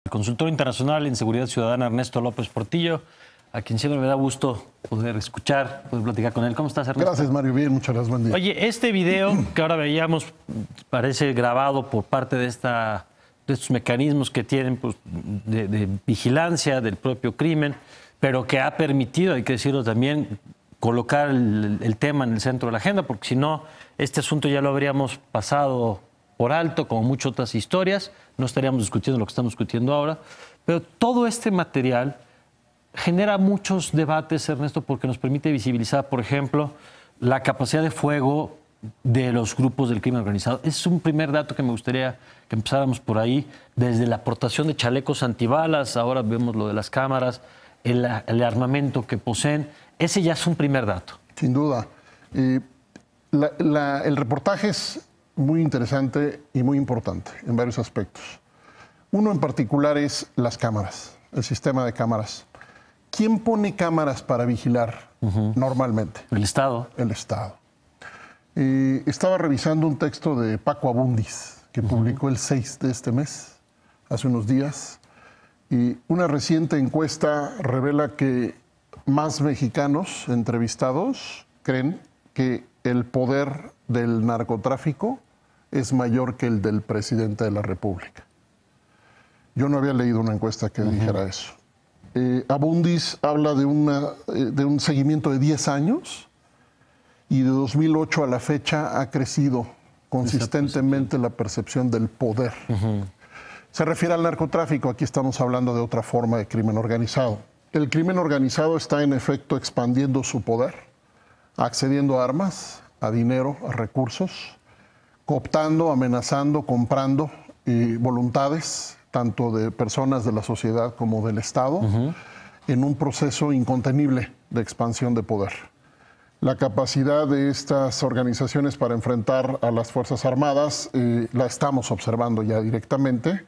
El consultor internacional en seguridad ciudadana Ernesto López Portillo, a quien siempre me da gusto poder escuchar, poder platicar con él. ¿Cómo estás, Ernesto? Gracias, Mario. Bien, muchas gracias. Buen día. Oye, este video que ahora veíamos parece grabado por parte de estos mecanismos que tienen pues, de vigilancia del propio crimen, pero que ha permitido, hay que decirlo también, colocar el tema en el centro de la agenda, porque si no, este asunto ya lo habríamos pasado por alto, como muchas otras historias, no estaríamos discutiendo lo que estamos discutiendo ahora, pero todo este material genera muchos debates, Ernesto, porque nos permite visibilizar, por ejemplo, la capacidad de fuego de los grupos del crimen organizado. Ese es un primer dato que me gustaría que empezáramos por ahí, desde la aportación de chalecos antibalas, ahora vemos lo de las cámaras, el armamento que poseen. Ese ya es un primer dato. Sin duda. El reportaje es muy interesante y muy importante en varios aspectos. Uno en particular es las cámaras, el sistema de cámaras. ¿Quién pone cámaras para vigilar normalmente? El Estado. El Estado. Estaba revisando un texto de Paco Abundis, que publicó el 6 de este mes, hace unos días. Y una reciente encuesta revela que más mexicanos entrevistados creen que el poder del narcotráfico es mayor que el del presidente de la República. Yo no había leído una encuesta que dijera eso. Abundis habla de un seguimiento de 10 años y de 2008 a la fecha ha crecido consistentemente la percepción del poder. Se refiere al narcotráfico, aquí estamos hablando de otra forma de crimen organizado. El crimen organizado está en efecto expandiendo su poder, accediendo a armas, a dinero, a recursos, cooptando, amenazando, comprando voluntades, tanto de personas de la sociedad como del Estado, en un proceso incontenible de expansión de poder. La capacidad de estas organizaciones para enfrentar a las Fuerzas Armadas la estamos observando ya directamente,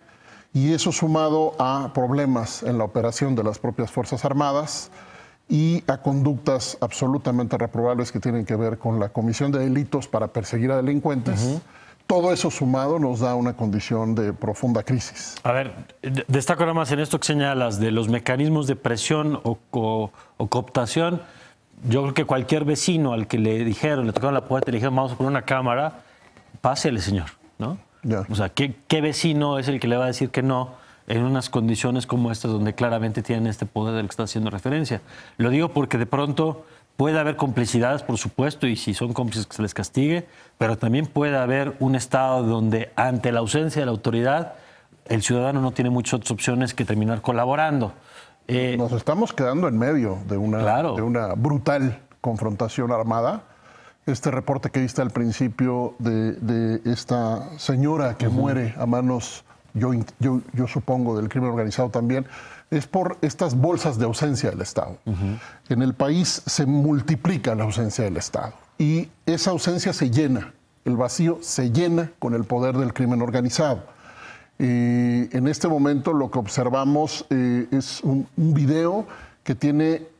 y eso sumado a problemas en la operación de las propias Fuerzas Armadas y a conductas absolutamente reprobables que tienen que ver con la comisión de delitos para perseguir a delincuentes. Todo eso sumado nos da una condición de profunda crisis. A ver, destaco nada más en esto que señalas de los mecanismos de presión o cooptación. Yo creo que cualquier vecino al que le tocaron la puerta y le dijeron vamos a poner una cámara, pásele, señor, ¿no? Ya. O sea, ¿qué vecino es el que le va a decir que no en unas condiciones como estas donde claramente tienen este poder del que está haciendo referencia? Lo digo porque de pronto puede haber complicidades, por supuesto, y si son cómplices que se les castigue, pero también puede haber un estado donde ante la ausencia de la autoridad el ciudadano no tiene muchas otras opciones que terminar colaborando. Nos estamos quedando en medio de una brutal confrontación armada. Este reporte que diste al principio de esta señora que muere a manos, yo supongo, del crimen organizado también, es por estas bolsas de ausencia del Estado. En el país se multiplica la ausencia del Estado y esa ausencia se llena, el vacío se llena con el poder del crimen organizado. En este momento lo que observamos es un video que tiene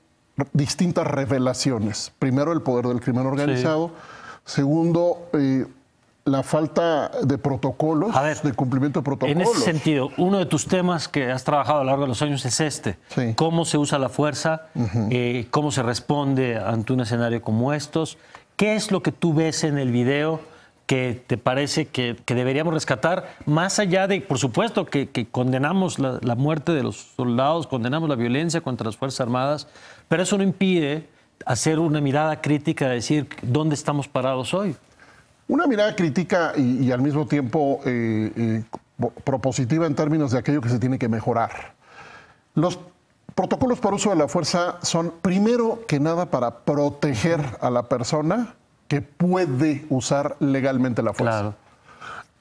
distintas revelaciones. Primero, el poder del crimen organizado. Sí. Segundo, la falta de protocolos, de cumplimiento de protocolos. En ese sentido, uno de tus temas que has trabajado a lo largo de los años es este. Sí. Cómo se usa la fuerza, cómo se responde ante un escenario como estos. ¿Qué es lo que tú ves en el video que te parece que deberíamos rescatar? Más allá de, por supuesto, que condenamos la muerte de los soldados, condenamos la violencia contra las Fuerzas Armadas, pero eso no impide hacer una mirada crítica de decir dónde estamos parados hoy. Una mirada crítica y al mismo tiempo propositiva en términos de aquello que se tiene que mejorar. Los protocolos para uso de la fuerza son, primero que nada, para proteger a la persona que puede usar legalmente la fuerza. Claro.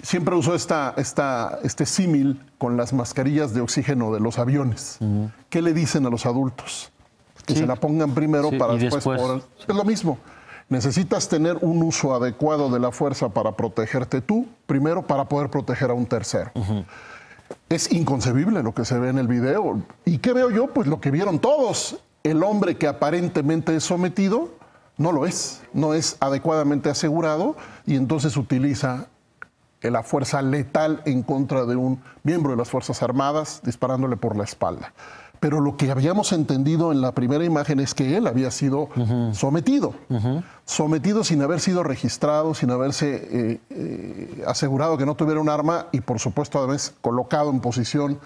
Siempre uso este símil con las mascarillas de oxígeno de los aviones. ¿Qué le dicen a los adultos? Que se la pongan primero para después poder... Es lo mismo. Necesitas tener un uso adecuado de la fuerza para protegerte tú, primero para poder proteger a un tercero. Es inconcebible lo que se ve en el video. ¿Y qué veo yo? Pues lo que vieron todos. El hombre que aparentemente es sometido no lo es, no es adecuadamente asegurado y entonces utiliza la fuerza letal en contra de un miembro de las Fuerzas Armadas, disparándole por la espalda. Pero lo que habíamos entendido en la primera imagen es que él había sido sometido. Sometido sin haber sido registrado, sin haberse asegurado que no tuviera un arma y, por supuesto, además colocado en posición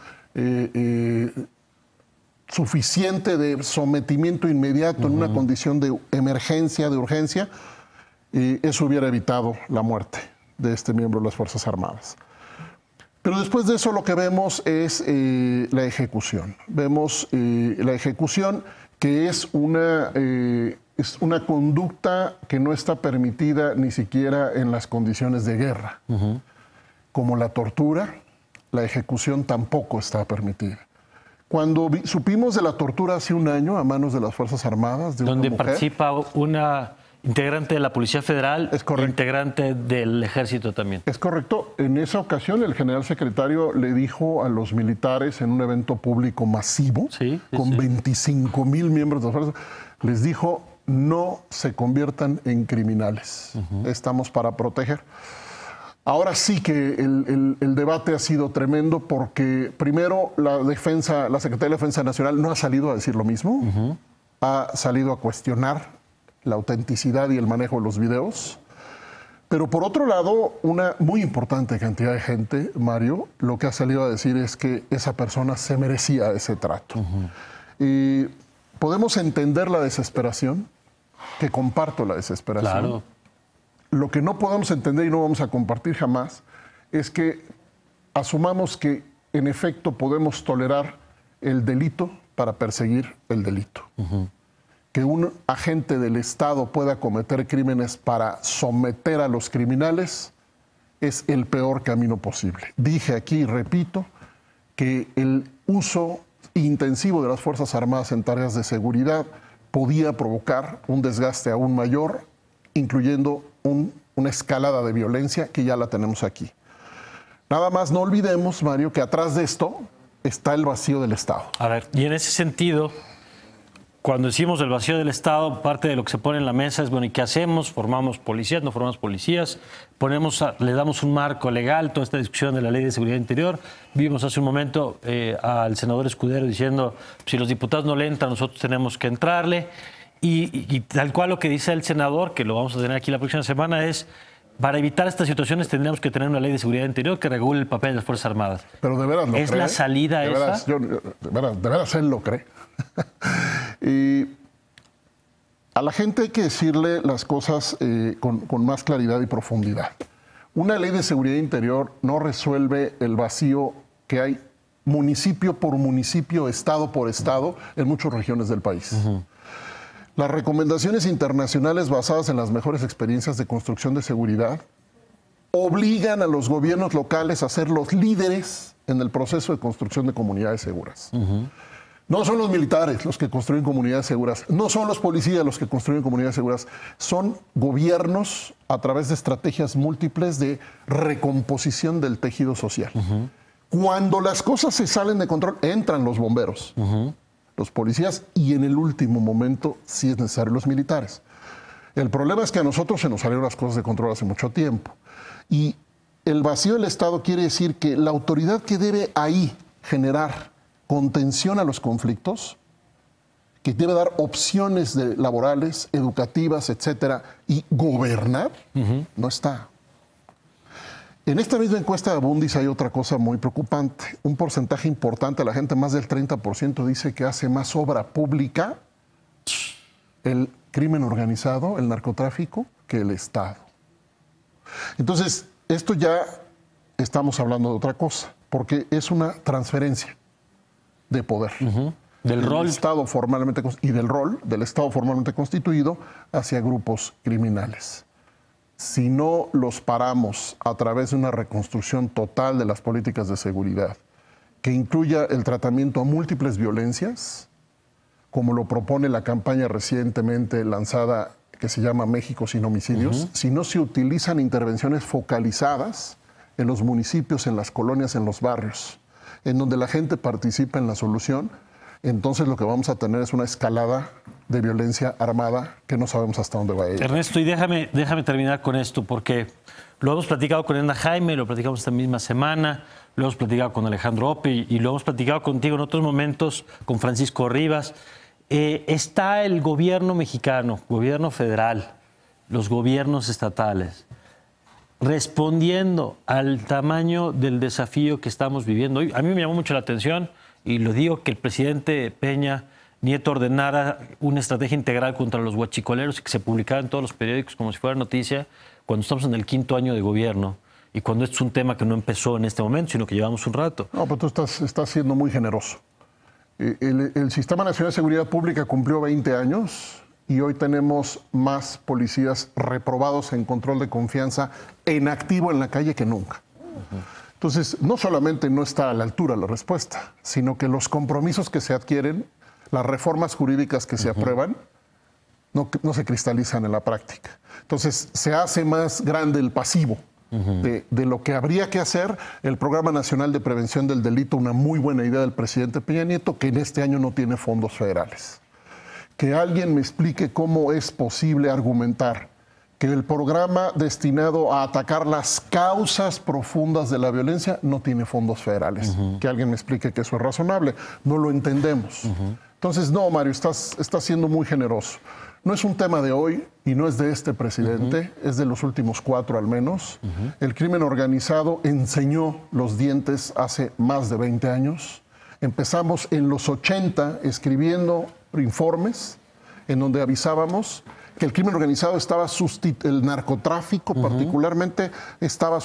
suficiente de sometimiento inmediato en una condición de emergencia, de urgencia. Eso hubiera evitado la muerte de este miembro de las Fuerzas Armadas. Pero después de eso lo que vemos es la ejecución. Vemos la ejecución, que es una conducta que no está permitida ni siquiera en las condiciones de guerra. Como la tortura, la ejecución tampoco está permitida. Cuando supimos de la tortura hace un año a manos de las Fuerzas Armadas, de una donde mujer, participa una integrante de la Policía Federal, es correcto, integrante del Ejército también. Es correcto. En esa ocasión el general secretario le dijo a los militares en un evento público masivo, con 25,000 miembros de las fuerzas, les dijo: no se conviertan en criminales. Estamos para proteger. Ahora sí que el debate ha sido tremendo porque, primero, la Secretaría de Defensa Nacional no ha salido a decir lo mismo, ha salido a cuestionar la autenticidad y el manejo de los videos. Pero por otro lado, una muy importante cantidad de gente, Mario, lo que ha salido a decir es que esa persona se merecía ese trato. Y podemos entender la desesperación, que comparto la desesperación. Claro. Lo que no podemos entender y no vamos a compartir jamás es que asumamos que en efecto podemos tolerar el delito para perseguir el delito. Que un agente del Estado pueda cometer crímenes para someter a los criminales es el peor camino posible. Dije aquí y repito que el uso intensivo de las Fuerzas Armadas en tareas de seguridad podía provocar un desgaste aún mayor, incluyendo una escalada de violencia que ya la tenemos aquí. Nada más no olvidemos, Mario, que atrás de esto está el vacío del Estado. A ver, y en ese sentido, cuando decimos el vacío del Estado, parte de lo que se pone en la mesa es, bueno, ¿y qué hacemos? ¿Formamos policías? ¿No formamos policías? Le damos un marco legal, toda esta discusión de la Ley de Seguridad Interior. Vimos hace un momento al senador Escudero diciendo, si los diputados no le entran, nosotros tenemos que entrarle. Y tal cual lo que dice el senador, que lo vamos a tener aquí la próxima semana, es: para evitar estas situaciones tendríamos que tener una ley de seguridad interior que regule el papel de las Fuerzas Armadas. Pero de veras lo cree. ¿Es la salida esa? De veras él lo cree. Y a la gente hay que decirle las cosas con más claridad y profundidad. Una ley de seguridad interior no resuelve el vacío que hay municipio por municipio, estado por estado, en muchas regiones del país. Las recomendaciones internacionales basadas en las mejores experiencias de construcción de seguridad obligan a los gobiernos locales a ser los líderes en el proceso de construcción de comunidades seguras. No son los militares los que construyen comunidades seguras, no son los policías los que construyen comunidades seguras, son gobiernos a través de estrategias múltiples de recomposición del tejido social. Cuando las cosas se salen de control, entran los bomberos, los policías y en el último momento, si es necesario, los militares. El problema es que a nosotros se nos salieron las cosas de control hace mucho tiempo. Y el vacío del Estado quiere decir que la autoridad que debe ahí generar contención a los conflictos, que debe dar opciones laborales, educativas, etcétera, y gobernar, no está. En esta misma encuesta de Abundis hay otra cosa muy preocupante. Un porcentaje importante de la gente, más del 30%, dice que hace más obra pública el crimen organizado, el narcotráfico, que el Estado. Entonces, esto ya estamos hablando de otra cosa, porque es una transferencia de poder. Del rol. Estado formalmente, y del rol del Estado formalmente constituido hacia grupos criminales. Si no los paramos a través de una reconstrucción total de las políticas de seguridad, que incluya el tratamiento a múltiples violencias, como lo propone la campaña recientemente lanzada que se llama México sin homicidios, si no se utilizan intervenciones focalizadas en los municipios, en las colonias, en los barrios, en donde la gente participa en la solución, entonces lo que vamos a tener es una escalada de violencia armada que no sabemos hasta dónde va a ir. Ernesto, y déjame terminar con esto, porque lo hemos platicado con Elena Jaime, lo platicamos esta misma semana, lo hemos platicado con Alejandro Ope y lo hemos platicado contigo en otros momentos, con Francisco Rivas. Está el gobierno mexicano, gobierno federal, los gobiernos estatales, respondiendo al tamaño del desafío que estamos viviendo hoy. A mí me llamó mucho la atención, y lo digo, que el presidente Peña Nieto ordenara una estrategia integral contra los huachicoleros y que se publicara en todos los periódicos como si fuera noticia, cuando estamos en el 5º año de gobierno y cuando esto es un tema que no empezó en este momento, sino que llevamos un rato. No, pero tú estás siendo muy generoso. El Sistema Nacional de Seguridad Pública cumplió 20 años y hoy tenemos más policías reprobados en control de confianza en activo en la calle que nunca. Entonces, no solamente no está a la altura la respuesta, sino que los compromisos que se adquieren, las reformas jurídicas que se aprueban, no se cristalizan en la práctica. Entonces, se hace más grande el pasivo de lo que habría que hacer. El Programa Nacional de Prevención del Delito, una muy buena idea del presidente Peña Nieto, que en este año no tiene fondos federales. Que alguien me explique cómo es posible argumentar que el programa destinado a atacar las causas profundas de la violencia no tiene fondos federales. Que alguien me explique que eso es razonable. No lo entendemos. Entonces, no, Mario, estás siendo muy generoso. No es un tema de hoy y no es de este presidente, es de los últimos 4 al menos. El crimen organizado enseñó los dientes hace más de 20 años. Empezamos en los 80 escribiendo informes en donde avisábamos que el crimen organizado estaba el narcotráfico particularmente estaba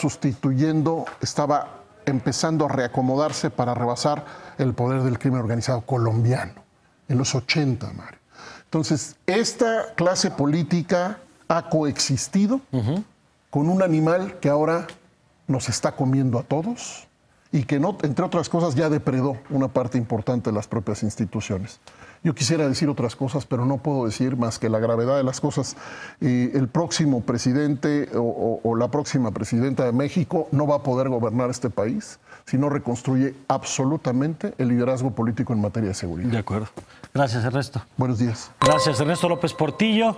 empezando a reacomodarse para rebasar el poder del crimen organizado colombiano. En los 80, Mario. Entonces, esta clase política ha coexistido con un animal que ahora nos está comiendo a todos y que, no, entre otras cosas, ya depredó una parte importante de las propias instituciones. Yo quisiera decir otras cosas, pero no puedo decir más que la gravedad de las cosas. El próximo presidente o la próxima presidenta de México no va a poder gobernar este país si no reconstruye absolutamente el liderazgo político en materia de seguridad. De acuerdo. Gracias, Ernesto. Buenos días. Gracias, Ernesto López Portillo.